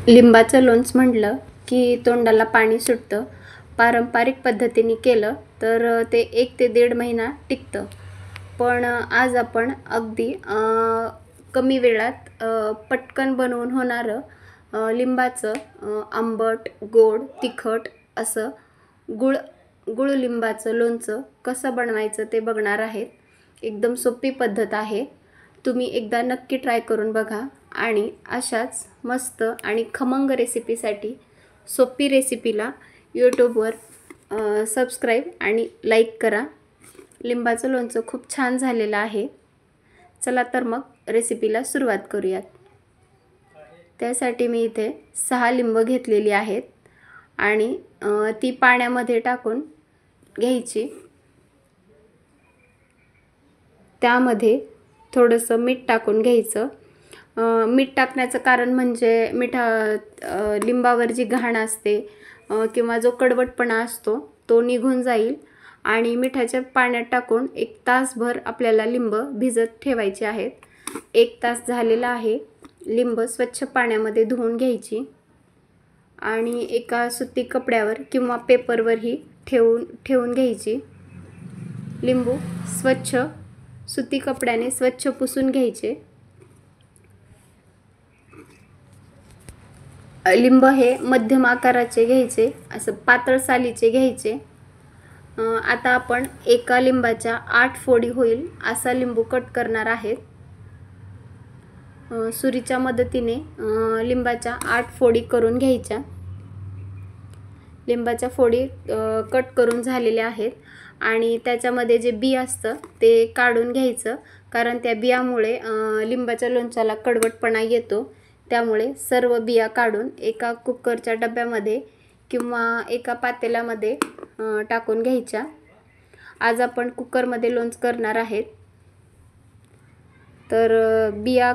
लिंबाचं लोणचं म्हटलं की तोंडाला पाणी सुटतं. पारंपरिक पद्धतीने केलं तर ते 1 ते 1.5 महिना टिकतं. पण आज आपण अगदी कमी वेळात पटकन बनवून होणारं लिंबाचं आंबट, गोड, तिखट असं गुळ लिंबाचं लोणचं कसं बनवायचं ते बघणार आहेत. एकदम सोपी पद्धत आहे. तुम्ही एकदा नक्की ट्राय करून बघा आणि अशाच मस्त आणि खमंग रेसिपीसाठी सोपी रेसिपीला यूट्यूबवर सबस्क्राईब आणि लाईक करा. लिंबाचं लोणचं खूप छान झालेलं आहे. चला तर मग रेसिपीला सुरुवात करूयात. त्यासाठी मी इथे 6 लिंब घेतलेली आहेत आणि ती पाण्यामध्ये टाकून घ्यायची. त्यामध्ये थोडंसं मीठ टाकून घ्यायचं. मीठ टाकण्याचं कारण म्हणजे लिंबावर जी घाण असते किंवा जो कडवटपणा असतो तो निघून जाईल आणि मिठाच्या पाण्यात टाकून 1 तासभर आपल्याला लिंब भिजत ठेवायचे आहेत. 1 तास झालेला आहे. लिंब स्वच्छ पाण्यामध्ये धुवून घ्यायची आणि एका सुती कपड्यावर किंवा पेपरवरही ठेवून घ्यायची. लिंबू स्वच्छ सुती कपड्याने स्वच्छ पुसून घ्यायचे. लिंब हे मध्यम आकाराचे घ्यायचे, असं पातळ सालीचे घ्यायचे. आता आपण एका लिंबाच्या 8 फोडी होईल असा लिंबू कट करणार आहेत. सुरीच्या मदतीने लिंबाच्या 8 फोडी करून घ्यायच्या. लिंबाच्या फोडी कट करून झालेल्या आहेत आणि त्याच्यामध्ये जे बी असतं ते काढून घ्यायचं, कारण त्या बियामुळे लिंबाच्या लोणच्याला कडवटपणा येतो. त्यामुळे सर्व बिया काढून एका कुकरच्या डब्यामध्ये किंवा एका पातेल्यामध्ये टाकून घ्यायच्या. आज आपण कुकरमध्ये लोणचं करणार आहेत. तर बिया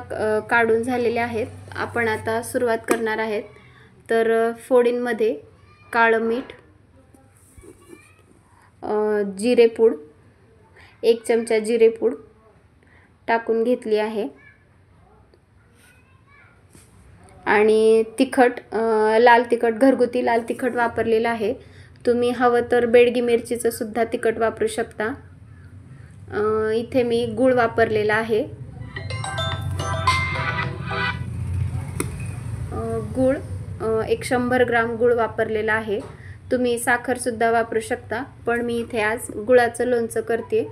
काढून झालेल्या आहेत. आपण आता सुरुवात करणार आहेत. तर फोडींमध्ये काळं मीठ, जिरेपूड, 1 चमचा जिरेपूड टाकून घेतली आहे आणि तिखट, लाल तिखट, घरगुती लाल तिखट वापरलेलं आहे. तुम्ही हवं तर बेडगी मिरचीचं सुद्धा तिखट वापरू शकता. इथे मी गूळ वापरलेला आहे. गूळ 100 ग्राम गूळ वापरलेला आहे. तुम्ही साखर सुद्धा वापरू शकता, पण मी इथे आज गुळाचं लोणचं करते.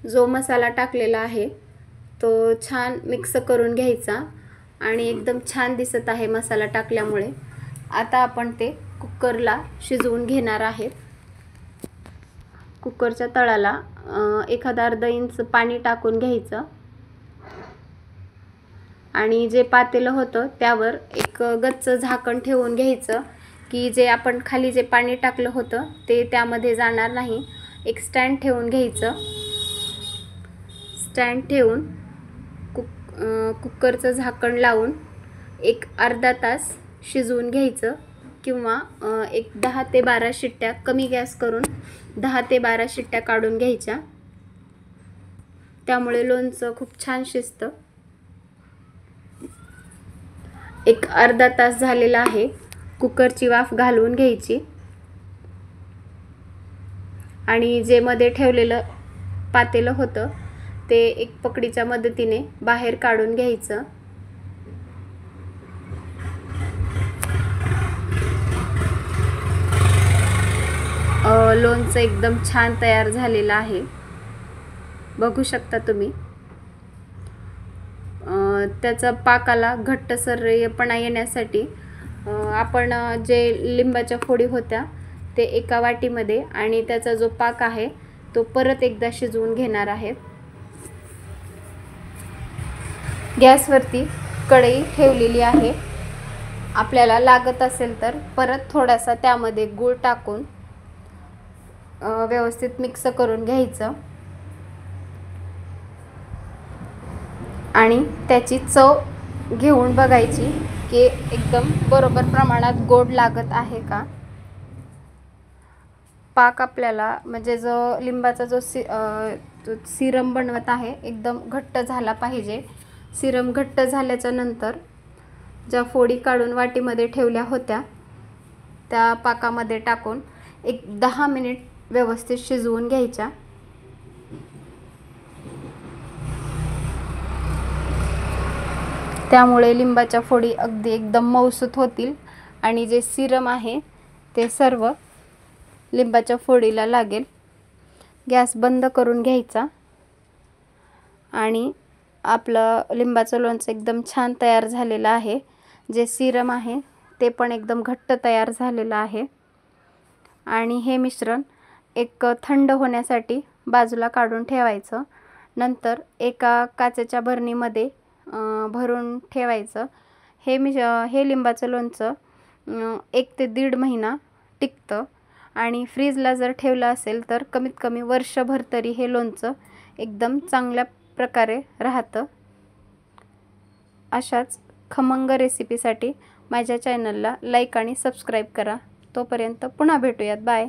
जो मसाला टाकलेला आहे तो छान मिक्स करून घ्यायचा आणि एकदम छान दिसत आहे मसाला टाकल्यामुळे. आता आपण ते कुकरला शिजवून घेणार आहेत. कुकरच्या तळाला एखादा अर्धा इंच पाणी टाकून घ्यायचं आणि जे पातेलं होतं त्यावर एक गच्च झाकण ठेवून घ्यायचं की जे आपण खाली जे पाणी टाकलं होतं ते त्यामध्ये जाणार नाही. एक स्टँड ठेवून घ्यायचं. स्टँड ठेवून कुकरचं झाकण लावून एक अर्धा तास शिजवून घ्यायचं किंवा एक 10 ते 12 शिट्ट्या, कमी गॅस करून 10 ते 12 शिट्ट्या काढून घ्यायच्या. त्यामुळे लोणचं खूप छान शिजतं. एक अर्धा तास झालेला आहे. कुकरची वाफ घालवून घ्यायची आणि जे मध्ये ठेवलेलं पातेलं होतं ते एक पकडीच्या मदतीने बाहेर काढून घ्यायचं. लोणचं एकदम छान तयार झालेलं आहे. बघू शकता तुम्ही. त्याचा पाकाला घट्टसरपणा येण्यासाठी आपण जे लिंबाच्या फोडी होत्या ते एका वाटीमध्ये आणि त्याचा जो पाक आहे तो परत एकदा शिजवून घेणार आहे. गॅसवरती कढई ठेवलेली आहे. आपल्याला लागत असेल तर परत थोडासा त्यामध्ये गूळ टाकून व्यवस्थित मिक्स करून घ्यायचं आणि त्याची चव घेऊन बघायची की एकदम बरोबर प्रमाणात गोड लागत आहे का. पाक आपल्याला म्हणजे जो लिंबाचा जो सिरम बनवत आहे एकदम घट्ट झाला पाहिजे. सिरम घट्ट झाल्याच्या नंतर ज्या फोडी काढून वाटीमध्ये ठेवल्या होत्या त्या पाकामध्ये टाकून एक 10 मिनिट व्यवस्थित शिजवून घ्यायच्या। त्यामुळे लिंबाच्या फोडी अगदी एकदम मऊसूत होतील आणि जे सिरम आहे ते सर्व लिंबाच्या फोडीला लागेल। गॅस बंद करून घ्यायचा आणि आपलं लिंबाचं लोणचं एकदम छान तयार झालेलं आहे। जे सिरम आहे ते पण एकदम घट्ट तयार झालेलं आहे आणि हे मिश्रण एक थंड होण्यासाठी बाजूला काढून ठेवायचं। नंतर एका काचेच्या बरणीमध्ये भरून ठेवायचं। हे लिंबाचं लोणचं 1 ते 1.5 महिना टिकतं आणि फ्रीजला जर ठेवलं असेल तर कमीत कमी वर्षभर तरी हे लोणचं एकदम चांगल्या प्रकारे राहतं। अशाच खमंग रेसिपीसाठी माझ्या चॅनलला लाईक आणि सबस्क्राईब करा। तोपर्यंत पुन्हा भेटूयात। बाय।